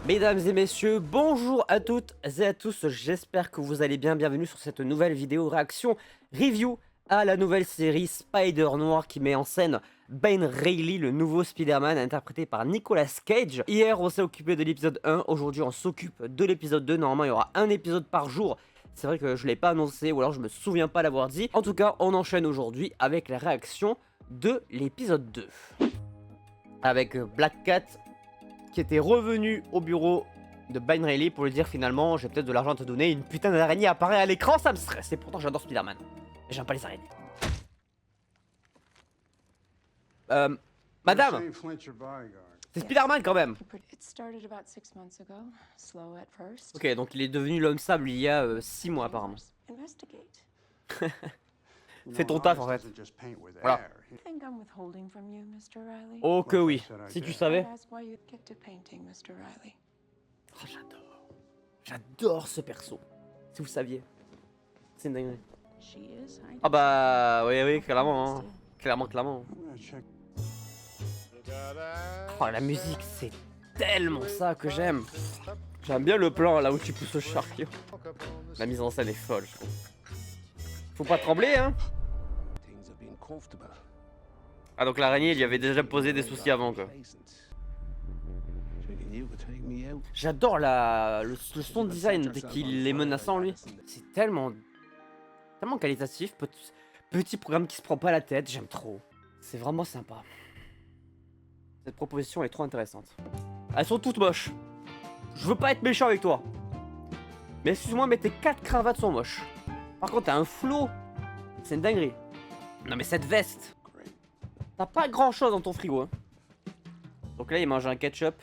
Mesdames et messieurs, bonjour à toutes et à tous, j'espère que vous allez bien, bienvenue sur cette nouvelle vidéo réaction review à la nouvelle série Spider-Noir qui met en scène Ben Reilly, le nouveau Spider-Man interprété par Nicolas Cage. Hier on s'est occupé de l'épisode 1, aujourd'hui on s'occupe de l'épisode 2, normalement il y aura un épisode par jour. C'est vrai que je ne l'ai pas annoncé ou alors je me souviens pas l'avoir dit. En tout cas on enchaîne aujourd'hui avec la réaction de l'épisode 2. Avec Black Cat qui était revenu au bureau de Ben Reilly pour lui dire finalement j'ai peut-être de l'argent à te donner, une putain d'araignée apparaît à l'écran, ça me stresse, et pourtant j'adore Spider-Man. Et j'aime pas les araignées. Madame, c'est Spider-Man quand même. Ok, donc il est devenu l'homme sable il y a 6 mois apparemment. Fais ton taf en fait. Voilà. Oh que oui, si tu savais. Oh, j'adore. J'adore ce perso. Si vous saviez. C'est une dinguerie. Ah bah oui oui clairement hein. Clairement. Oh la musique c'est tellement ça que j'aime. J'aime bien le plan là où tu pousses le chariot. La mise en scène est folle je trouve. Faut pas trembler hein. Ah donc l'araignée il lui avait déjà posé des soucis avant quoi. J'adore le son design dès qu'il est menaçant lui. C'est tellement qualitatif. Petit programme qui se prend pas la tête, j'aime trop. C'est vraiment sympa. Cette proposition est trop intéressante. Elles sont toutes moches. Je veux pas être méchant avec toi. Mais excuse-moi mais tes 4 cravates sont moches. Par contre t'as un flow. C'est une dinguerie. Non mais cette veste. T'as pas grand chose dans ton frigo hein. Donc là il mange un ketchup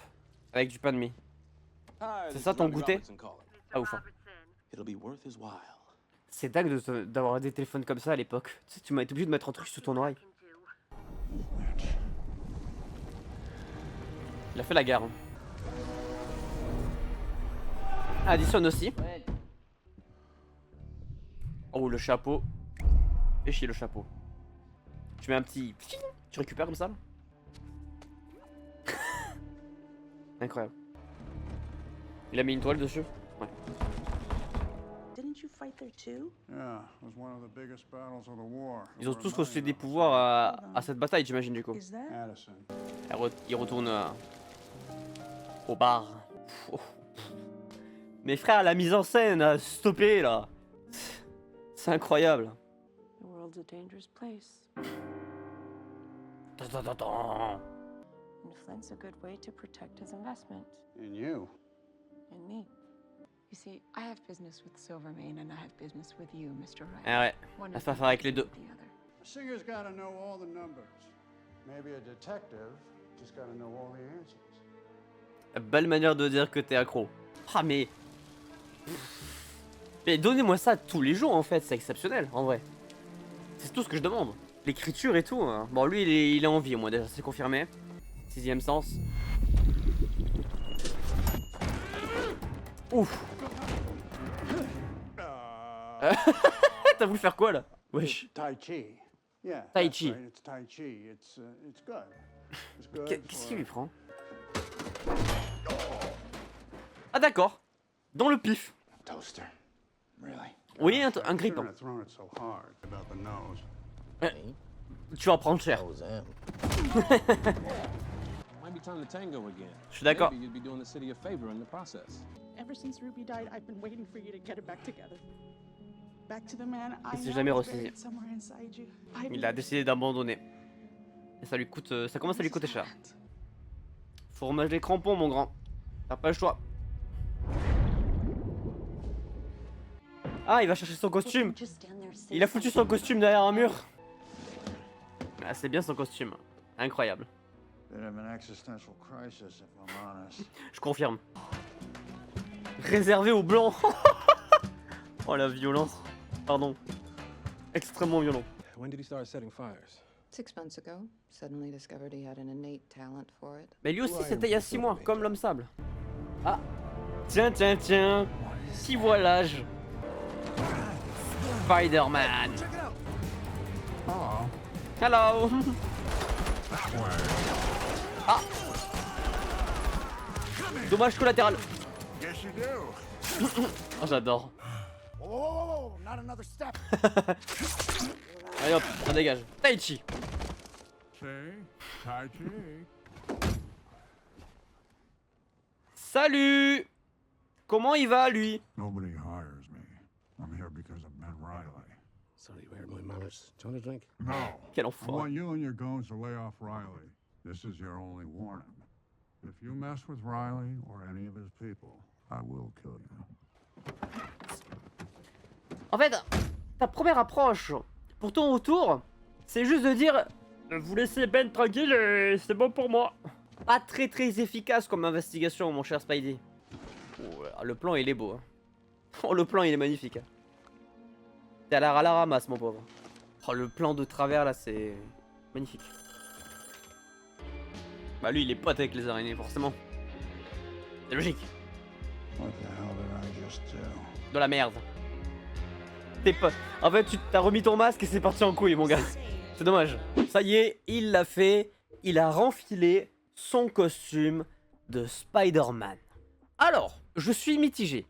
avec du pain de mie. C'est ça ton goûter? Ah ouf hein. C'est dingue d'avoir des téléphones comme ça à l'époque. Tu sais tu m'as été obligé de mettre un truc sous ton oreille. Il a fait la guerre hein. Additionne aussi. Oh le chapeau. Fais chier le chapeau. Tu mets un petit... Tu récupères comme ça là. Incroyable. Il a mis une toile dessus. Ouais. Ils ont tous reçu des pouvoirs à cette bataille j'imagine du coup. Il retourne au bar. Mais frère la mise en scène a stoppé là. C'est incroyable. Flint's a good way to protect his investment. In you. In me. You see, I have business with Silvermane and I have business with you, Mr. Wright. Ah ouais, on va faire avec les deux. A singer's gotta know all the numbers. Maybe a detective just gotta know all the answers. Belle manière de dire que t'es accro. Ah mais donnez-moi ça tous les jours en fait, c'est exceptionnel en vrai. C'est tout ce que je demande. L'écriture et tout. Hein. Bon lui il est en vie au moins déjà, c'est confirmé. 6ème sens. Ouf. T'as voulu faire quoi là? Wesh. Tai Chi. Yeah. Tai Chi. It's Tai Chi. It's good. Qu'est-ce qu'il lui prend? Ah d'accord. Dans le pif. Toaster. Really? Oui, un grippin. Tu vas prendre cher. Je suis d'accord. Il s'est jamais ressaisi. Il a décidé d'abandonner. Et ça lui coûte, ça commence à lui coûter cher. Faut remettre les crampons mon grand. T'as pas le choix. Ah il va chercher son costume. Il a foutu son costume derrière un mur. Ah c'est bien son costume. Incroyable. Je confirme. Réservé aux blancs. Oh la violence. Pardon. Extrêmement violent. Mais lui aussi c'était il y a 6 mois, comme l'homme sable. Ah. Tiens. Qui voit l'âge. Spider-Man. Hello. Ah. Dommage collatéral. Yes, you do. Oh, j'adore. Whoa, whoa, whoa, whoa, not another step. Allez hop, ça dégage. Tai Chi. See? Tai Chi. Salut. Comment il va lui? Nobody hires me. I'm here because of Ben Riley. So you heard my mama's Johnny drink? No. Quel I enfoiré. want you and your goons to lay off Riley. This is your only warning. If you mess with Riley or any of his people, I will kill you. En fait, ta première approche pour ton retour, c'est juste de dire vous laissez Ben tranquille et c'est bon pour moi. Pas très efficace comme investigation, mon cher Spidey. Oh, le plan il est beau. Hein. Oh, le plan il est magnifique. Hein. T'es à la ramasse, mon pauvre. Oh, le plan de travers là, c'est magnifique. Bah, lui il est pote avec les araignées, forcément. C'est logique. What the hell did I just do? De la merde. T'es pas. En fait, tu t'as remis ton masque et c'est parti en couille, mon gars. C'est dommage. Ça y est, il l'a fait. Il a renfilé son costume de Spider-Man. Alors, je suis mitigé.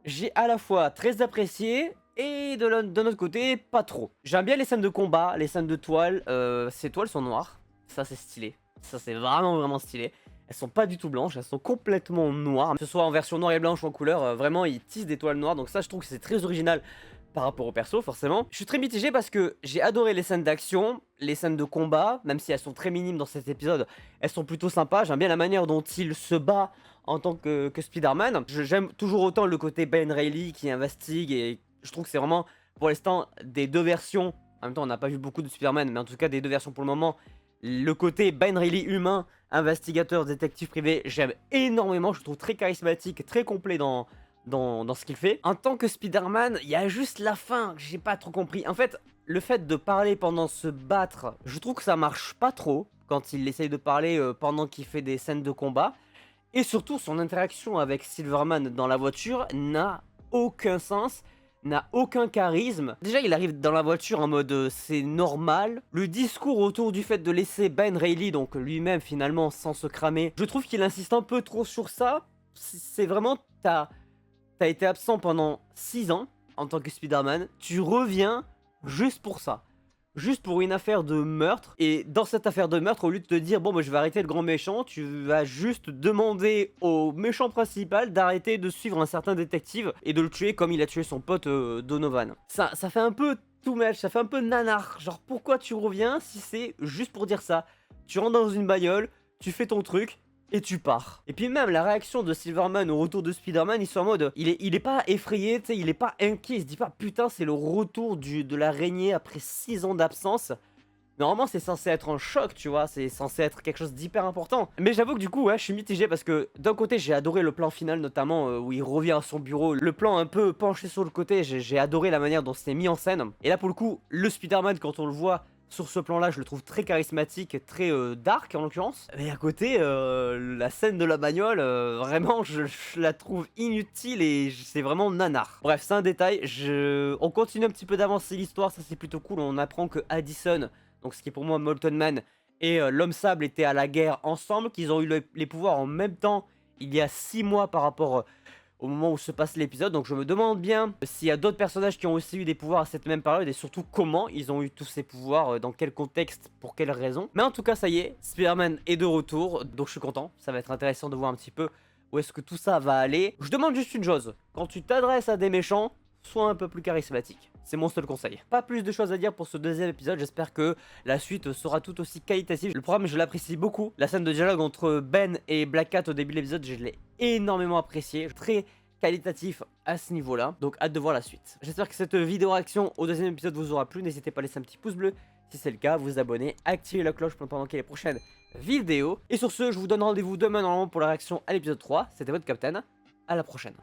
J'ai à la fois très apprécié et de notre côté, pas trop. J'aime bien les scènes de combat, les scènes de toile. Ces toiles sont noires. Ça, c'est stylé. Ça, c'est vraiment stylé. Elles sont pas du tout blanches, elles sont complètement noires. Que ce soit en version noire et blanche ou en couleur, vraiment, ils tissent des toiles noires. Donc ça, je trouve que c'est très original par rapport au perso, forcément. Je suis très mitigé parce que j'ai adoré les scènes d'action, les scènes de combat, même si elles sont très minimes dans cet épisode, elles sont plutôt sympas. J'aime bien la manière dont il se bat en tant que Spider-Man. J'aime toujours autant le côté Ben Reilly qui investigue et je trouve que c'est vraiment, pour l'instant, des deux versions. En même temps, on n'a pas vu beaucoup de Spider-Man, mais en tout cas, des deux versions pour le moment. Le côté Ben Reilly humain, investigateur, détective privé, j'aime énormément. Je le trouve très charismatique, très complet dans ce qu'il fait. En tant que Spider-Man, il y a juste la fin que j'ai pas trop compris. En fait, le fait de parler pendant se battre, je trouve que ça marche pas trop quand il essaye de parler pendant qu'il fait des scènes de combat. Et surtout, son interaction avec Silverman dans la voiture n'a aucun sens, n'a aucun charisme. Déjà, il arrive dans la voiture en mode c'est normal. Le discours autour du fait de laisser Ben Reilly, donc lui-même finalement, sans se cramer, je trouve qu'il insiste un peu trop sur ça. C'est vraiment, t'as été absent pendant 6 ans en tant que Spider-Man, tu reviens juste pour ça. Juste pour une affaire de meurtre. Et dans cette affaire de meurtre, au lieu de te dire bon, bah, je vais arrêter le grand méchant, tu vas juste demander au méchant principal d'arrêter de suivre un certain détective et de le tuer comme il a tué son pote Donovan. Ça fait un peu too much, ça fait un peu nanar. Genre, pourquoi tu reviens si c'est juste pour dire ça? Tu rentres dans une bagnole, tu fais ton truc et tu pars. Et puis même la réaction de Silverman au retour de Spider-Man, ils sont en mode, il est pas effrayé, tu sais, il est pas inquiet, il se dit pas putain c'est le retour de l'araignée après 6 ans d'absence. Normalement c'est censé être un choc, tu vois, c'est censé être quelque chose d'hyper important. Mais j'avoue que du coup ouais, je suis mitigé parce que d'un côté j'ai adoré le plan final notamment où il revient à son bureau, le plan un peu penché sur le côté, j'ai adoré la manière dont c'est mis en scène. Et là pour le coup, le Spider-Man quand on le voit sur ce plan-là, je le trouve très charismatique, très dark en l'occurrence. Mais à côté, la scène de la bagnole, vraiment, je la trouve inutile et c'est vraiment nanar. Bref, c'est un détail. On continue un petit peu d'avancer l'histoire, ça c'est plutôt cool. On apprend que Addison, donc ce qui est pour moi Molten Man, et l'Homme Sable étaient à la guerre ensemble, qu'ils ont eu les pouvoirs en même temps il y a 6 mois par rapport au moment où se passe l'épisode. Donc je me demande bien s'il y a d'autres personnages qui ont aussi eu des pouvoirs à cette même période et surtout comment ils ont eu tous ces pouvoirs, dans quel contexte, pour quelles raisons. Mais en tout cas ça y est, Spider-Man est de retour, donc je suis content. Ça va être intéressant de voir un petit peu où est-ce que tout ça va aller. Je demande juste une chose, quand tu t'adresses à des méchants, sois un peu plus charismatique. C'est mon seul conseil. Pas plus de choses à dire pour ce deuxième épisode, j'espère que la suite sera tout aussi qualitative. Le programme je l'apprécie beaucoup. La scène de dialogue entre Ben et Black Cat au début de l'épisode, je l'ai énormément apprécié. Très qualitatif à ce niveau-là, donc hâte de voir la suite. J'espère que cette vidéo réaction au deuxième épisode vous aura plu. N'hésitez pas à laisser un petit pouce bleu si c'est le cas, vous abonner, activer la cloche pour ne pas manquer les prochaines vidéos. Et sur ce, je vous donne rendez-vous demain normalement pour la réaction à l'épisode 3. C'était votre Captain, à la prochaine.